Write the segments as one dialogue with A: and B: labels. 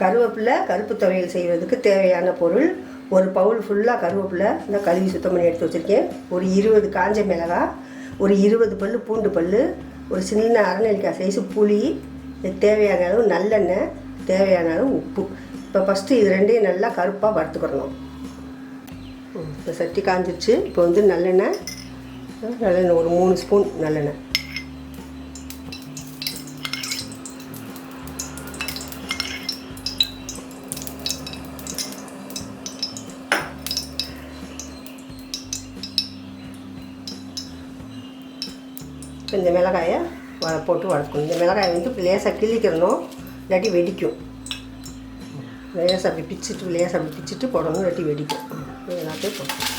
A: கருவேப்பிலை கருப்பு துவையல் செய்கிறதுக்கு தேவையான பொருள், ஒரு பவுல் ஃபுல்லாக கருவேப்பிலை இந்த கழுவி சுத்தம் பண்ணி எடுத்து வச்சுருக்கேன். ஒரு 20 காஞ்ச மிளகாய், ஒரு 20 பல் பூண்டு பல், ஒரு சின்ன அரைநெல்லிக்காய் சைஸு புளி, தேவையான அளவு நல்லெண்ணெய், தேவையான அளவு உப்பு. இப்போ ஃபஸ்ட்டு இது ரெண்டையும் நல்லா கருப்பாக வறுத்துக்கிறணும். இப்போ சட்டி காஞ்சிடுச்சு. இப்போ வந்து நல்லெண்ணெய் ஒரு 3 ஸ்பூன் நல்லெண்ணெய். இந்த மிளகாயை போட்டு வளர்க்கணும். இந்த மிளகாயை வந்து லேசாக கிள்ளிக்கிறணும், இல்லாட்டி வெடிக்கும். லேசாக அப்படி பிச்சுட்டு போடணும், இல்லாட்டி வெடிக்கும். எல்லாத்தையும் போட்டு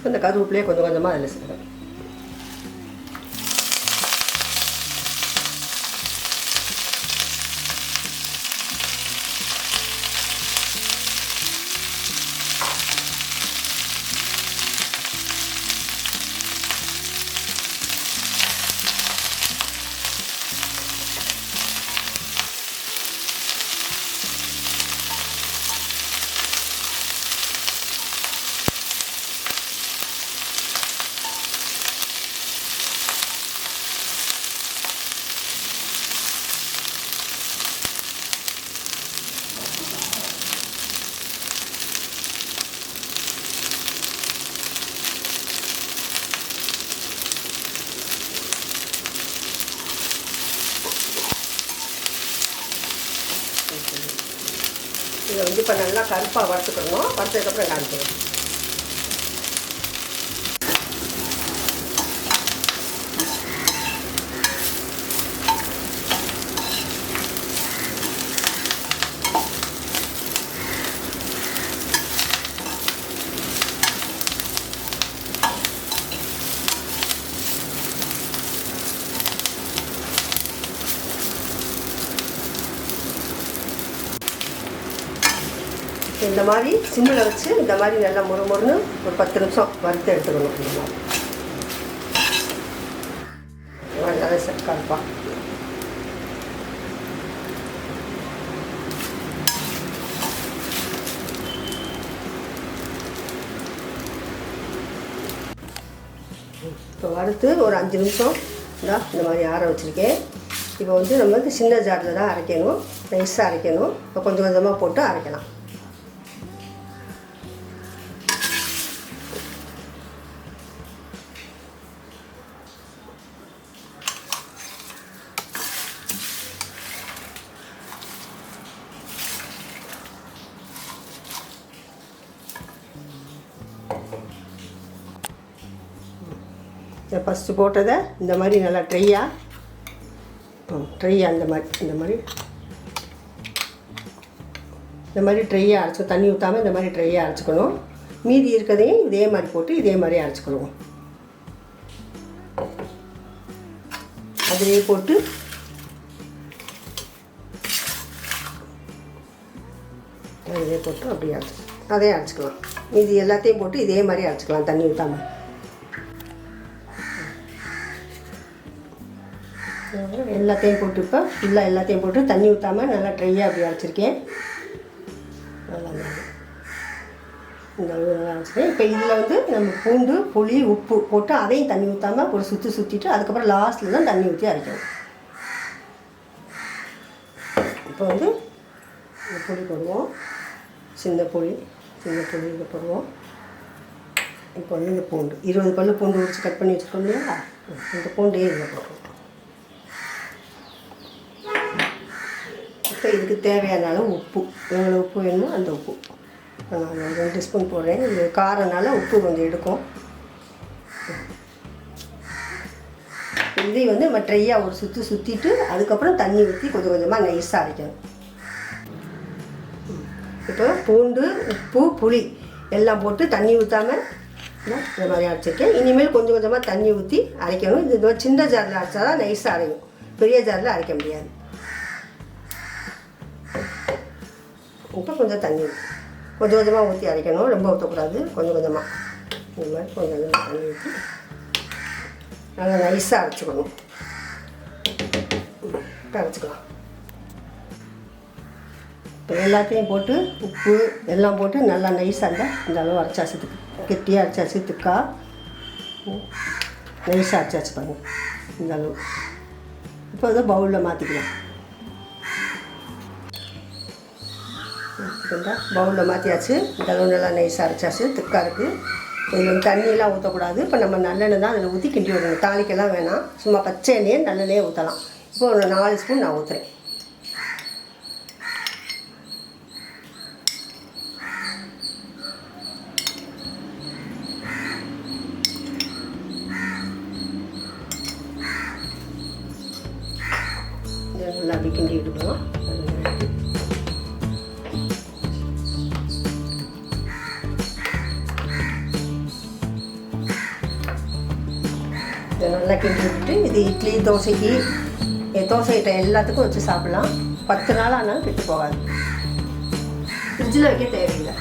A: இந்த கருவேப்பிலையே கொஞ்சம் கொஞ்சமாக அதில் சேர்க்கணும். இதை வந்து இப்போ நல்லா கருப்பாக வறுத்துக்கணும். வறுத்ததுக்கப்புறம் காமிக்கணும். இந்த மாதிரி சிம்மில் வச்சு இந்த மாதிரி நல்லா முறுமுறுன்னு ஒரு 10 நிமிஷம் வறுத்து எடுத்துக்கணும். இந்த மாதிரி நல்லா செட் கருப்பா. இப்போ வறுத்து ஒரு 5 நிமிஷம் இந்த மாதிரி ஆற வச்சுருக்கேன். இப்போ வந்து நம்ம வந்து சின்ன ஜாரில் தான் அரைக்கணும், நைஸாக அரைக்கணும். இப்போ கொஞ்சம் கொஞ்சமாக போட்டு அரைக்கலாம். ஃபஸ்ட்டு போட்டதை இந்த மாதிரி நல்லா ட்ரையாக இந்த மாதிரி ட்ரையாக அரைச்சி தண்ணி ஊற்றாமல் இந்த மாதிரி ட்ரையாக அரைச்சிக்கணும். மீதி இருக்கிறதையும் இதே மாதிரி போட்டு இதே மாதிரி அரைச்சிக்கணும். அதிலே போட்டு அப்படியே அதே அரைச்சிக்கலாம். மீதி எல்லாத்தையும் போட்டு இதே மாதிரி அரைச்சிக்கலாம் தண்ணி ஊற்றாமல். எல்லாத்தையும் போட்டு இப்போ ஃபுல்லாக எல்லாத்தையும் போட்டு தண்ணி ஊற்றாமல் நல்லா ட்ரையாக அப்படி அரைச்சிருக்கேன். நல்லா இந்த அரைச்சிருக்கேன். இப்போ இதில் வந்து நம்ம பூண்டு புளி உப்பு போட்டு அதையும் தண்ணி ஊற்றாமல் ஒரு சுற்றிட்டு அதுக்கப்புறம் லாஸ்ட்டில் தான் தண்ணி ஊற்றி அரைக்கணும். இப்போ வந்து இந்த புளி போடுவோம், சின்ன புளி இதை போடுவோம். இப்போ வந்து இந்த பூண்டு 20 பல் பூண்டு உரிச்சு கட் பண்ணி வச்சுருக்கோம் இல்லையா, இந்த பூண்டையே இதில் போடுவோம். இப்போ இதுக்கு தேவையான அளவு உப்பு, எவ்வளோ உப்பு வேணுமோ அந்த உப்பு நான் 2 ஸ்பூன் போடுறேன். இது காரனால உப்பு கொஞ்சம் எடுக்கும். இதை வந்து நம்ம ட்ரையாக ஒரு சுற்றிட்டு அதுக்கப்புறம் தண்ணி ஊற்றி கொஞ்சம் கொஞ்சமாக நைஸாக அரைக்கணும். இப்போ பூண்டு, உப்பு, புளி எல்லாம் போட்டு தண்ணி ஊற்றாமல் இந்த மாதிரி அரைச்சிருக்கேன். இனிமேல் கொஞ்சம் கொஞ்சமாக தண்ணி ஊற்றி அரைக்கணும். இது சின்ன ஜாரில் அரைச்சா தான் நைஸாக அரையும், பெரிய ஜாரில் அரைக்க முடியாது. இப்போ கொஞ்சம் தண்ணி கொஞ்சம் கொஞ்சமாக ஊற்றி அரைக்கணும், ரொம்ப ஊற்றக்கூடாது. கொஞ்சம் கொஞ்சமாக இந்த மாதிரி கொஞ்சம் கொஞ்சமாக தண்ணி ஊற்றி நல்லா நைஸாக அரைச்சிக்கணும். இப்போ அரைச்சிக்கலாம். இப்போ எல்லாத்தையும் போட்டு உப்பு எல்லாம் போட்டு நல்லா நைஸாக இருந்தால் இந்த அளவு அரைச்சாச்சு, கெட்டியாக அரைச்சாச்சு, திக்கா நைஸாக அரைச்சாச்சு பாருங்கள் இந்த அளவு. இப்போ அதை பவுலில் மாற்றிக்கலாம். பவுலில் மாற்றியாச்சு. இந்த அளவு நல்லா நைஸாக அரைச்சாச்சு, திக்காக இருக்குது. இதில் வந்து தண்ணியெல்லாம் ஊற்றக்கூடாது. இப்போ நம்ம நல்லெண்ணெய் தான் அதில் ஊற்றி கிண்டி விடணும். தாளிக்கெல்லாம் வேணாம், சும்மா பச்சை எண்ணெயே நல்லெண்ணெயே ஊற்றலாம். இப்போ ஒரு 4 ஸ்பூன் நான் ஊற்றுறேன். இதை நல்லா அப்படி கிண்டி விட்டுக்கலாம். நல்லா கிண்டி விட்டுட்டு இது இட்லி, தோசைக்கு, தோசை ஐட்டம் எல்லாத்துக்கும் வச்சு சாப்பிட்லாம். 10 நாள் ஆனாலும் கெட்டு போகாது. ஃப்ரிட்ஜில் வைக்க தேவையில்லை.